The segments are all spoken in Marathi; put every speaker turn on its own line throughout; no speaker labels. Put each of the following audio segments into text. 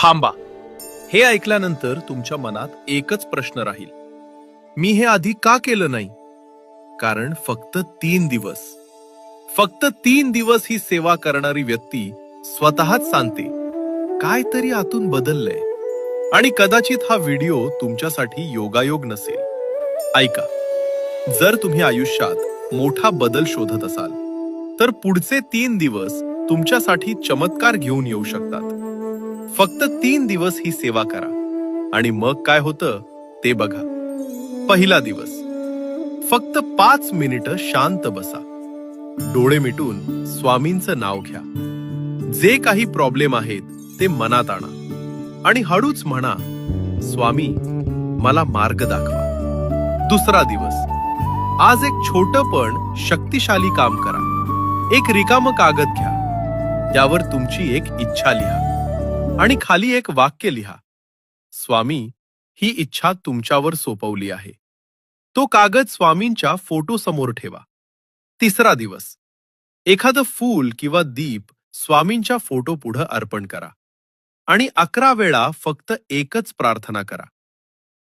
थांबा. हे ऐकल्यानंतर तुमच्या मनात एकच प्रश्न राहील. मी हे आधी का केलं नाही? कारण फक्त 3 दिवस ही सेवा करणारी व्यक्ती स्वतःच सांगते काहीतरी आतून बदललंय. आणि कदाचित हा व्हिडिओ तुमच्यासाठी योगायोग नसेल. ऐका, जर तुम्ही आयुष्यात मोठा बदल शोधत असाल तर पुढचे 3 दिवस तुमच्यासाठी चमत्कार घेऊन येऊ शकतात. फक्त 3 दिवस ही सेवा करा आणि मग काय होतं ते बघा. पहिला दिवस, फक्त 5 मिनिटं शांत बसा. डोळे मिटून स्वामींचं नाव घ्या. जे काही प्रॉब्लेम आहेत ते मनात आणा आणि हळूच म्हणा, स्वामी मला मार्ग दाखवा. दुसरा दिवस, आज एक छोटं पण शक्तिशाली काम करा. एक रिकामं कागद घ्या, त्यावर तुमची एक इच्छा लिहा आणि खाली एक वाक्य लिहा, स्वामी ही इच्छा तुमच्यावर सोपवली आहे. तो कागद स्वामींच्या फोटो समोर ठेवा. तिसरा दिवस, एखादं फूल किंवा दीप स्वामींच्या फोटो पुढे अर्पण करा आणि 11 वेळा फक्त एकच प्रार्थना करा,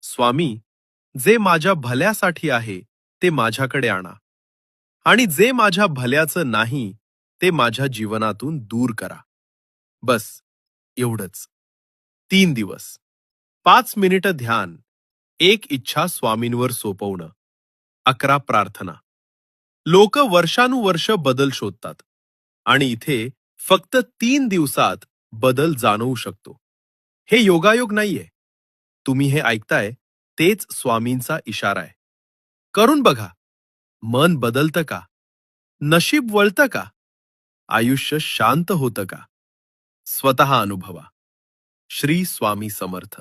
स्वामी जे माझ्या भल्यासाठी आहे ते माझ्याकडे आणा आणि जे माझ्या भल्याचं नाही ते माझ्या जीवनातून दूर करा. बस एवढंच. 3 दिवस, 5 मिनिटं ध्यान, एक इच्छा स्वामींवर सोपवणं, 11 प्रार्थना. लोक वर्षानुवर्ष बदल शोधतात आणि इथे फक्त 3 दिवसात बदल जाणवू शकतो. हे योगायोग नाहीये. तुम्ही हे ऐकताय तेच स्वामींचा इशारा आहे. करून बघा. मन बदलतं का? नशीब वळतं का? आयुष्य शांत होतं का? स्वतः अनुभवा. श्री स्वामी समर्थ.